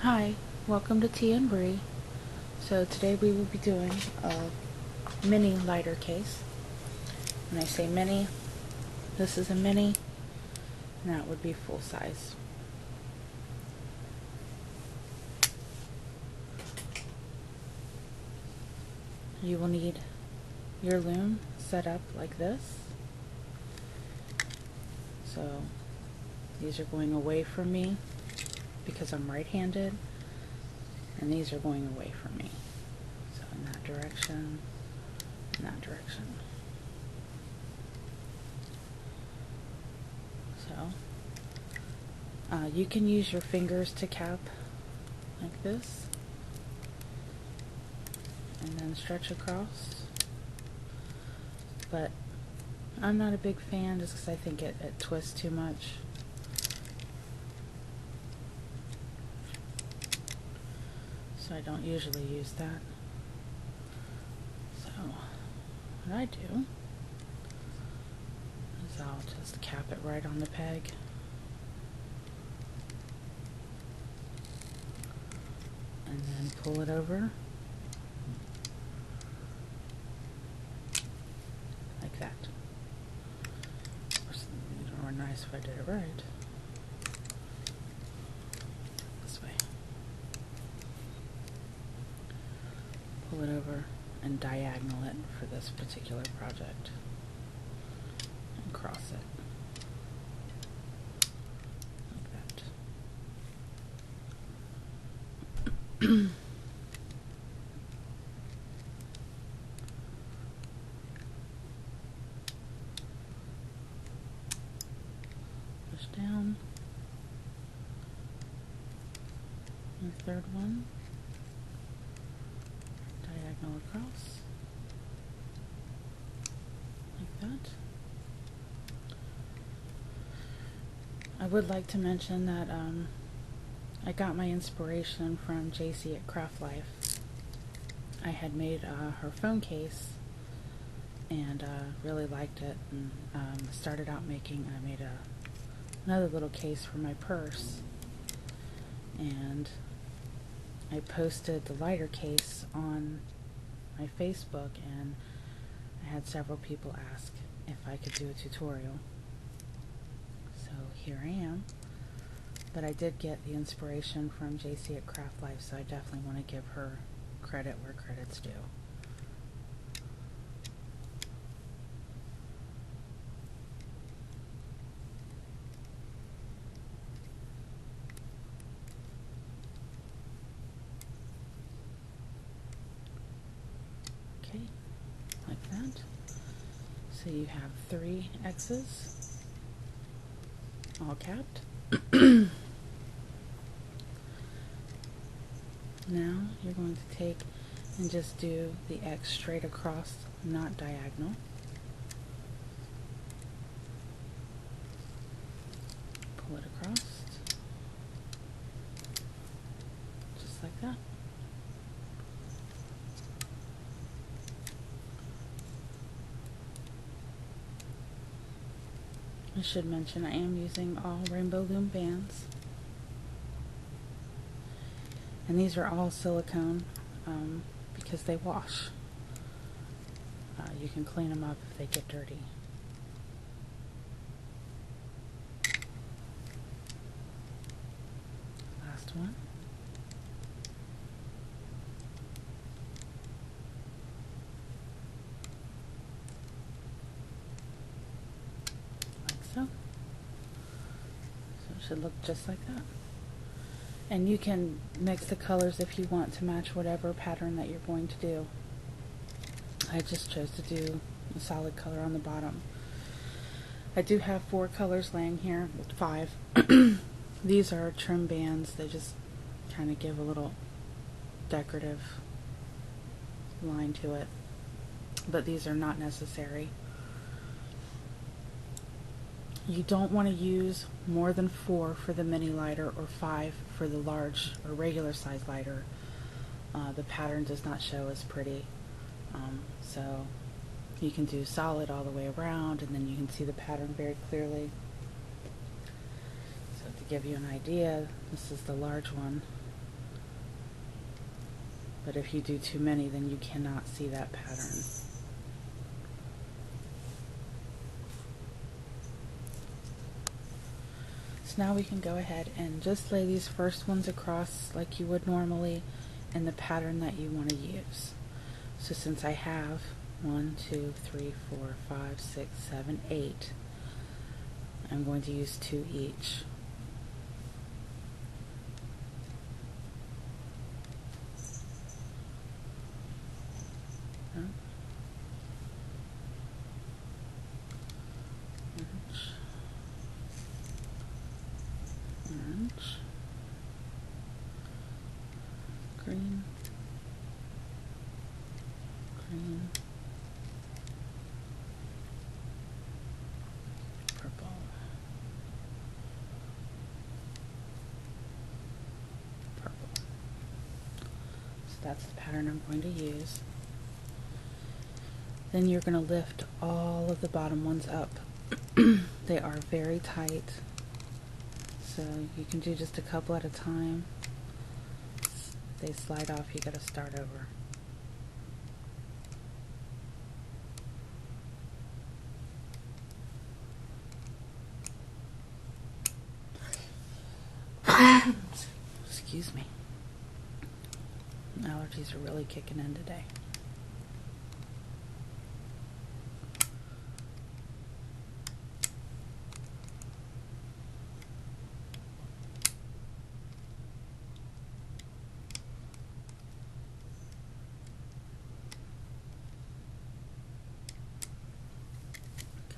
Hi, welcome to Tea and Bree. So today we will be doing a mini lighter case. When I say mini, this is a mini, and that would be full size. You will need your loom set up like this. So these are going away from me because I'm right-handed, and these are going away from me. So in that direction, in that direction. So you can use your fingers to cap like this and then stretch across, but I'm not a big fan just because I think it twists too much. So I don't usually use that. So what I do is I'll just cap it right on the peg. And then pull it over like that. Of course, it would be nice if I did it right. This way. Pull it over and diagonal it for this particular project. And cross it. Like that. Push down. And the third one. Diagonal across. Like that. I would like to mention that I got my inspiration from JC at Craftlife. I had made her phone case and really liked it, and started out making, I made another little case for my purse, and I posted the lighter case on my Facebook, and I had several people ask if I could do a tutorial. So here I am. But I did get the inspiration from JC at Craftlife, so I definitely want to give her credit where credit's due. Okay, like that. So you have 3 X's, all capped. Now you're going to take and just do the X straight across, not diagonal. Pull it across, just like that. I should mention I am using all rainbow loom bands. And these are all silicone because they wash. You can clean them up if they get dirty. Last one. Like so. So it should look just like that. And you can mix the colors if you want to match whatever pattern that you're going to do. I just chose to do a solid color on the bottom. I do have 4 colors laying here, 5. These are trim bands. They just kind of give a little decorative line to it. But these are not necessary. You don't want to use more than 4 for the mini lighter or 5 for the large or regular size lighter. The pattern does not show as pretty. So you can do solid all the way around, and then you can see the pattern very clearly. So to give you an idea, this is the large one. But if you do too many, then you cannot see that pattern. So now we can go ahead and just lay these first ones across like you would normally in the pattern that you want to use. So since I have 1, 2, 3, 4, 5, 6, 7, 8, I'm going to use 2 each. Orange, green, green, purple, purple. So that's the pattern I'm going to use. Then you're going to lift all of the bottom ones up. They are very tight, so you can do just a couple at a time. If they slide off, you got to start over. Excuse me. Allergies are really kicking in today.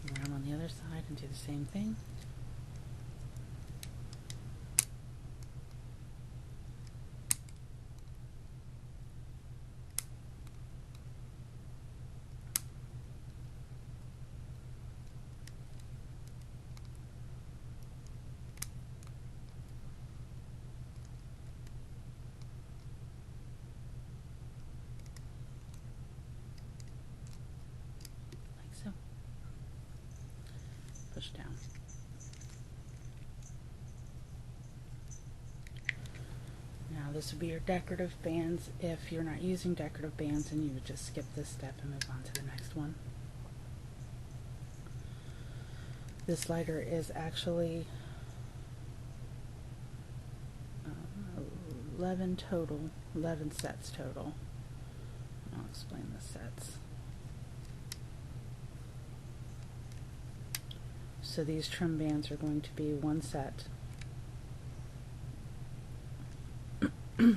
Come around on the other side and do the same thing. So, push down. Now this would be your decorative bands. If you're not using decorative bands, then you would just skip this step and move on to the next one. This lighter is actually 11 total, 11 sets total. I'll explain the sets. So these trim bands are going to be one set. All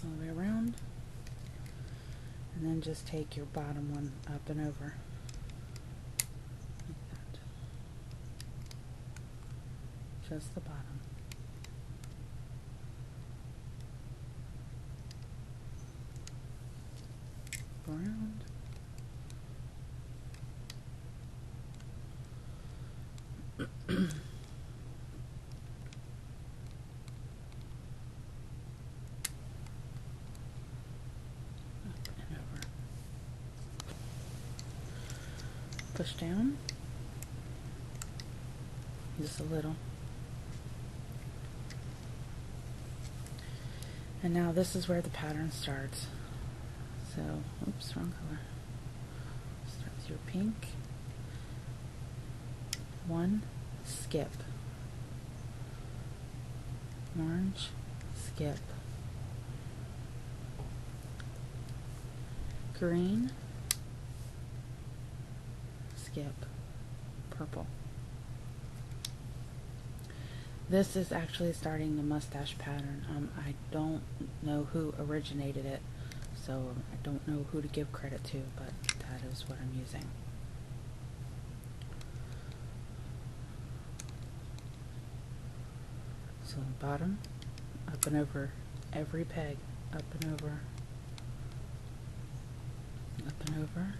the way around. And then just take your bottom one up and over. Like that. Just the bottom. Around. Push down just a little, and now this is where the pattern starts. So, oops, wrong color. Start with your pink. 1, skip, orange, skip, green, skip, purple. This is actually starting the mustache pattern. I don't know who originated it, so I don't know who to give credit to, but that is what I'm using. So bottom, up and over every peg, up and over, up and over.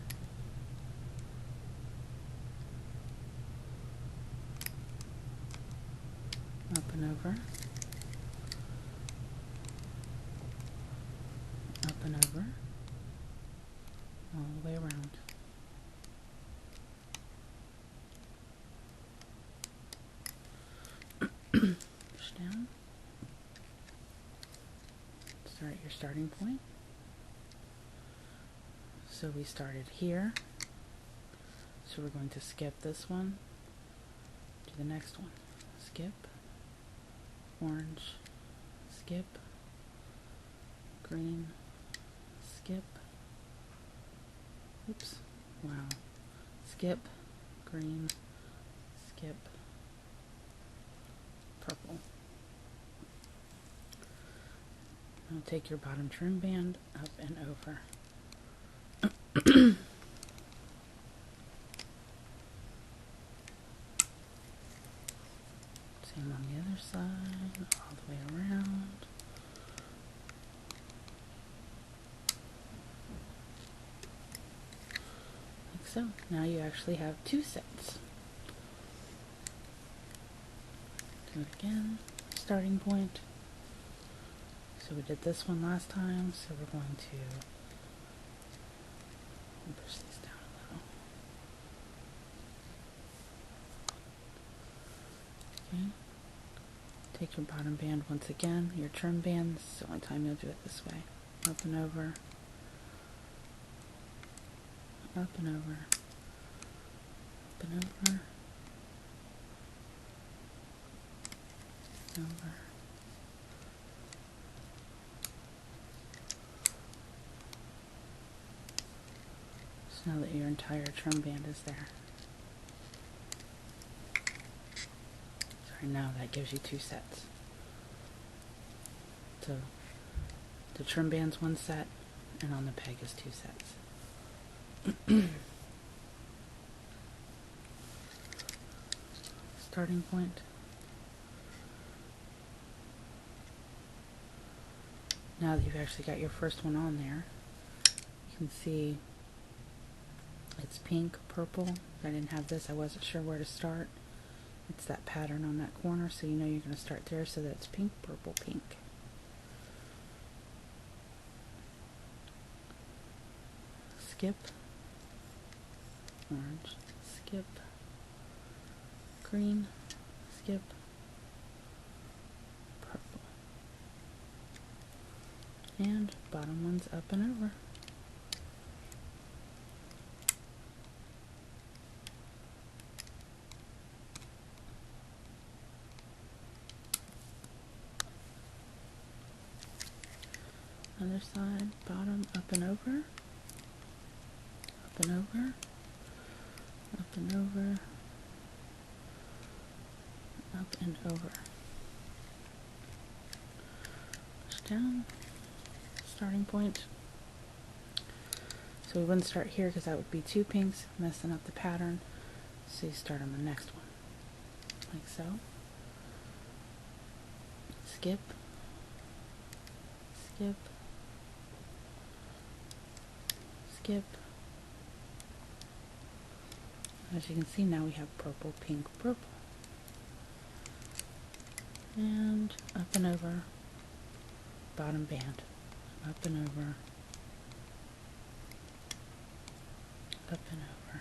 Up and over, up and over, all the way around. Push down. at your starting point. So we started here, so we're going to skip this one to the next one. Skip, orange, skip, green, skip, oops, wow, skip, green, skip, purple. Now take your bottom trim band up and over. Same on the other side, all the way around. Like so. Now you actually have 2 sets. Do it again. Starting point. So we did this one last time, so we're going to push these down a little. Okay. Take your bottom band once again, your trim band. This is the only time you'll do it this way. Up and over. Up and over. Up and over. Over. So now that your entire trim band is there. Sorry, now that gives you 2 sets. So the trim band's 1 set, and on the peg is 2 sets. Starting point. Now that you've actually got your first one on there, you can see it's pink, purple. If I didn't have this, I wasn't sure where to start. It's that pattern on that corner, so you know you're going to start there so that it's pink, purple, pink. Skip, orange, skip, green, skip, purple. And bottom one's up and over. Other side, bottom, up and over, up and over, up and over, up and over. Push down, starting point. So we wouldn't start here because that would be 2 pinks, messing up the pattern. So you start on the next one, like so. Skip, skip, skip. As you can see, now we have purple, pink, purple. And up and over, bottom band, up and over, up and over.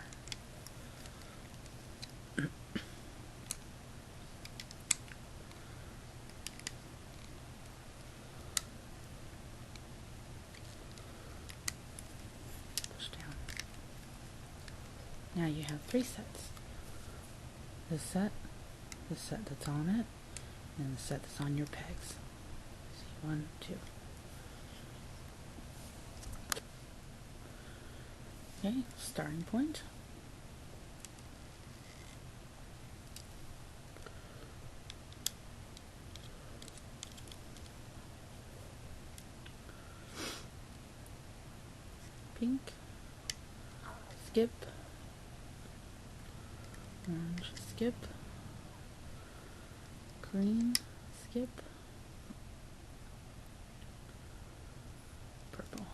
Push down. Now you have 3 sets. This set that's on it, and the set that's on your pegs. See, 1, 2. Okay, starting point. Pink, skip, orange, skip, green, skip, purple.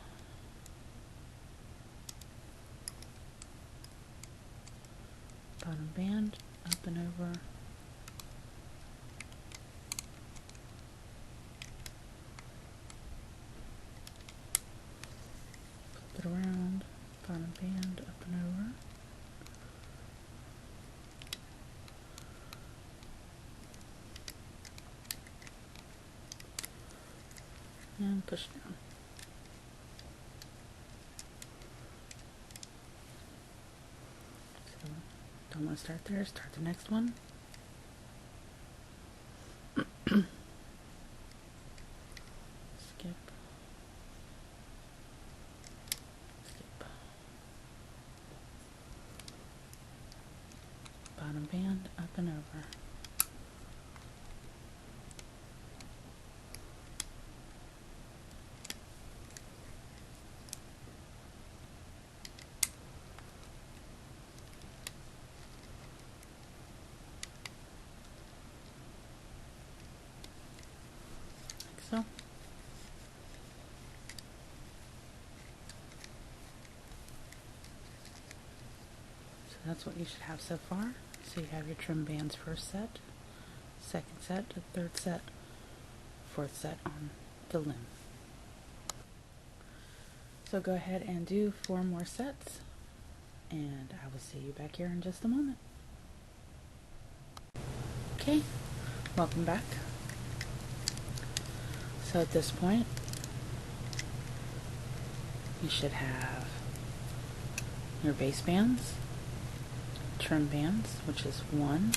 Bottom band, up and over, flip it around, bottom band, up and over, and push down. So don't want to start there, start the next one. Skip. Skip. Bottom band, up and over. Like so. So that's what you should have so far. So you have your trim bands first set, second set, the third set, fourth set on the Loom. So go ahead and do 4 more sets, and I will see you back here in just a moment. Okay, welcome back. So at this point, you should have your base bands, trim bands, which is 1.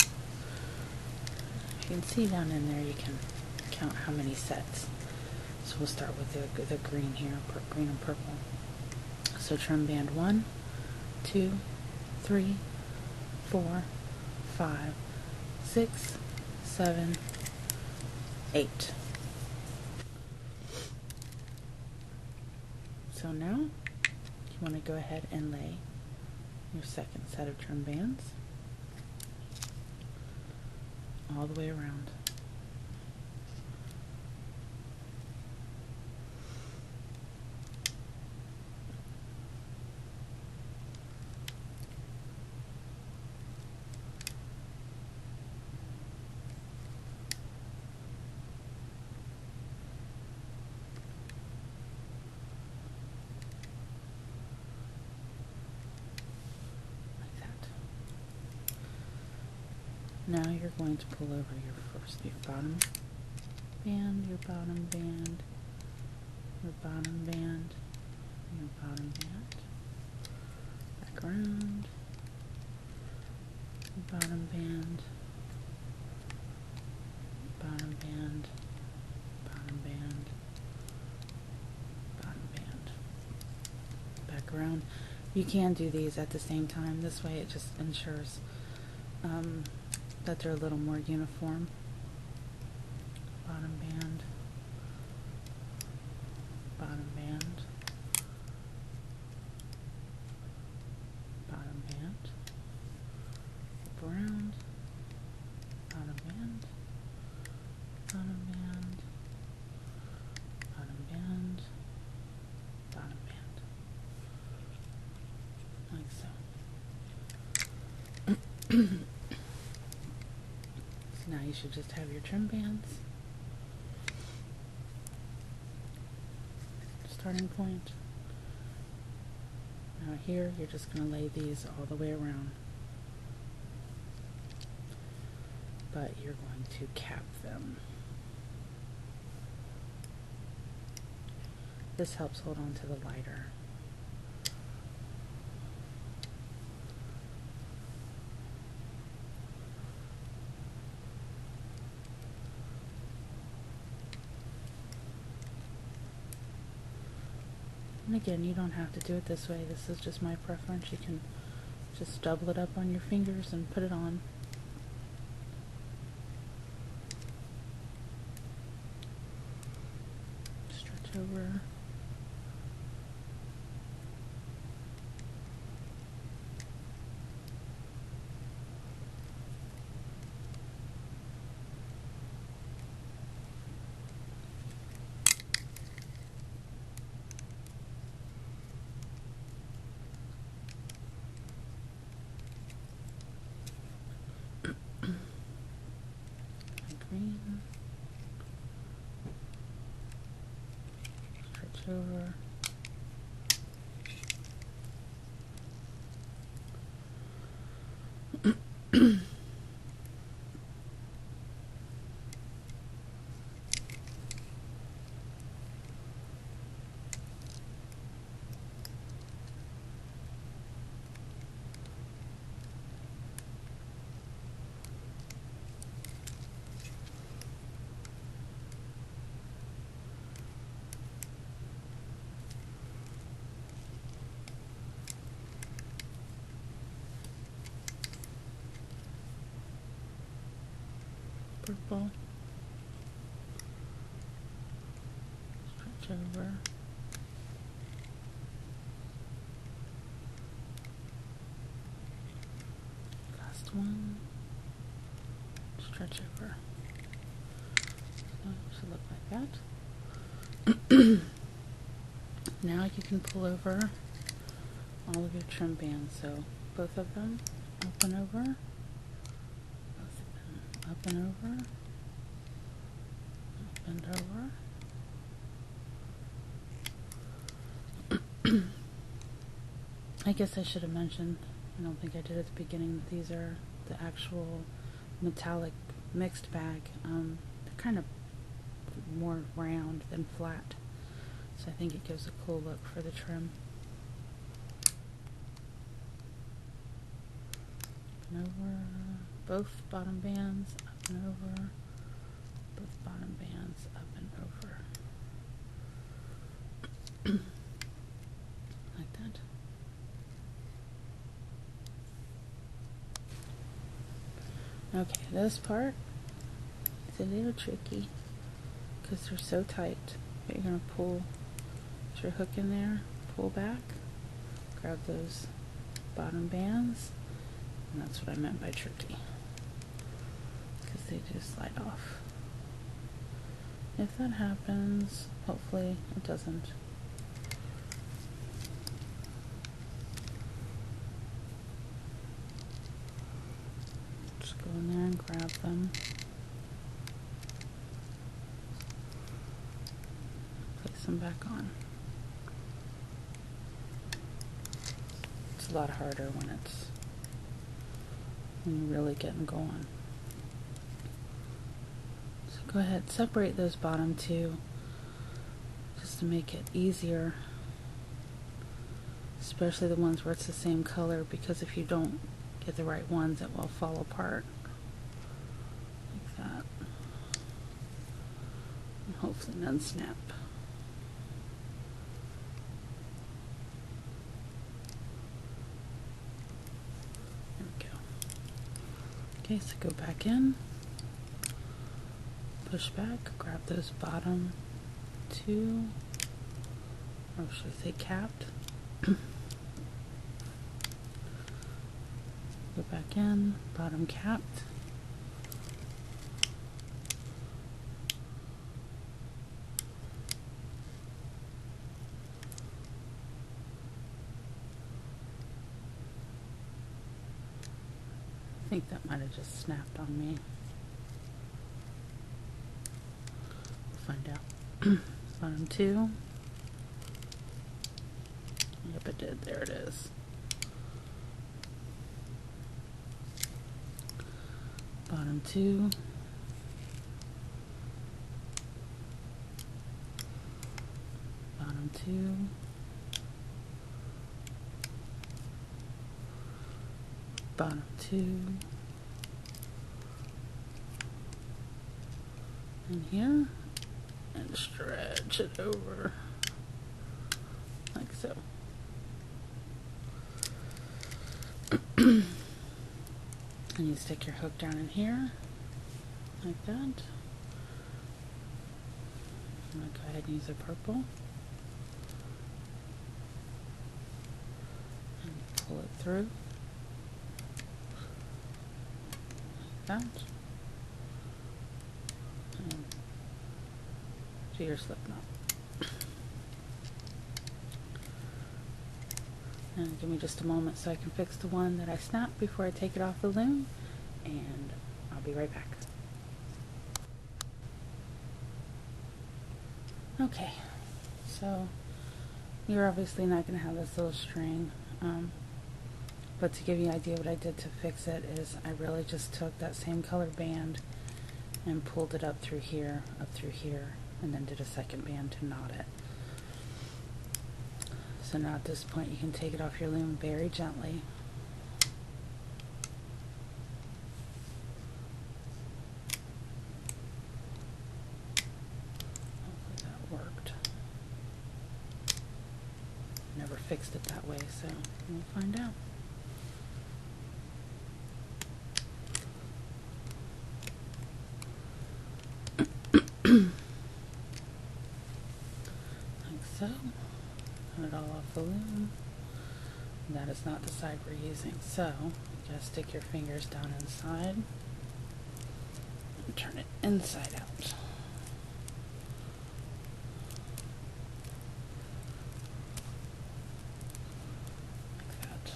If you can see down in there, you can count how many sets. So we'll start with the green here, green and purple. So trim band 1, 2, 3, 4, 5, 6, 7, 8. So now you want to go ahead and lay your second set of trim bands all the way around. Now you're going to pull over your bottom band, your bottom band, your bottom band, your bottom band, back around, your bottom band, bottom band, bottom band, bottom band, back around. You can do these at the same time. This way it just ensures that they're a little more uniform. Bottom band, bottom band, bottom band, up around, bottom band, bottom band, bottom band, bottom band, like so. Now you should just have your trim bands. Starting point. Now here you're just going to lay these all the way around. But you're going to cap them. This helps hold on to the lighter. And again, you don't have to do it this way. This is just my preference. You can just double it up on your fingers and put it on. Stretch over. Green. Stretch over. purple. Stretch over. Last one. Stretch over. So it should look like that. Now you can pull over all of your trim bands. So both of them up and over, both of them up and over, up and over. I guess I should have mentioned, I don't think I did at the beginning, that these are the actual metallic mixed bag. They're kind of more round than flat, so I think it gives a cool look for the trim. Up and over, both bottom bands, up and over, both bottom bands, up and over. Like that. Okay, this part is a little tricky because they're so tight. But you're going to pull, put your hook in there, pull back, grab those bottom bands, and that's what I meant by tricky, because they just slide off. If that happens, hopefully it doesn't. Just go in there and grab them. Place them back on. It's a lot harder when you're really getting going. So go ahead, separate those bottom two just to make it easier, especially the ones where it's the same color, because if you don't get the right ones, it will fall apart like that, and hopefully none snap. There we go. Okay, so go back in, push back, grab those bottom two, or should I say capped. Go back in, bottom capped. I think that might have just snapped on me. We'll find out. Bottom two. Yep, it did. There it is. Bottom two. Bottom two. Bottom two. And here. And stretch it over. Like so. And you stick your hook down in here, like that. I'm going to go ahead and use a purple. And pull it through. Like that. And to your slip knot. And give me just a moment so I can fix the one that I snapped before I take it off the loom, and I'll be right back. Okay, so you're obviously not going to have this little string, but to give you an idea what I did to fix it is I really just took that same color band and pulled it up through here, and then did a second band to knot it. So now at this point you can take it off your loom very gently. Hopefully that worked. Never fixed it that way, so we'll find out. so. Put it all off the loom. That is not the side we're using, so you gotta stick your fingers down inside and turn it inside out. Like that.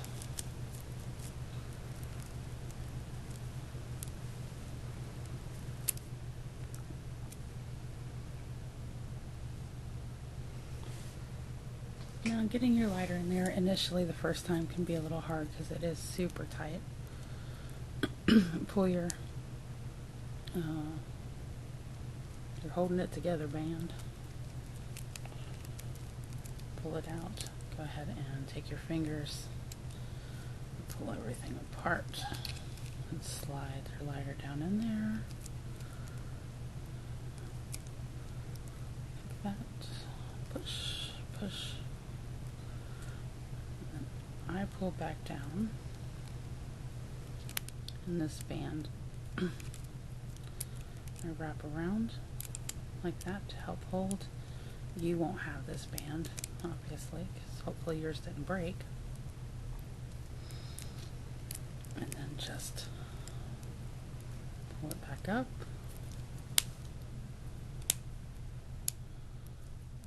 Now, getting your lighter in there initially the first time can be a little hard because it is super tight. Pull your you're holding it together band. Pull it out. Go ahead and take your fingers, pull everything apart, and slide your lighter down in there. Like that. Push, push. I pull back down, and this band I wrap around like that to help hold. You won't have this band, obviously, because hopefully yours didn't break. And then just pull it back up.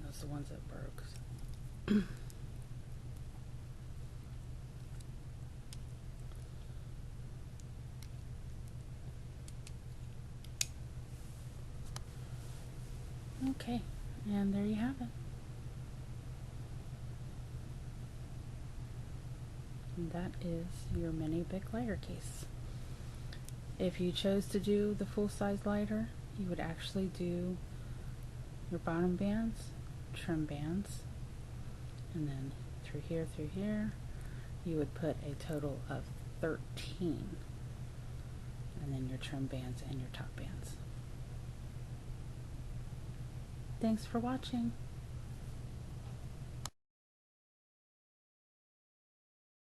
Those are the ones that broke. Okay, and there you have it. And that is your mini big lighter case. If you chose to do the full-size lighter, you would actually do your bottom bands, trim bands, and then through here, you would put a total of 13, and then your trim bands and your top bands. Thanks for watching.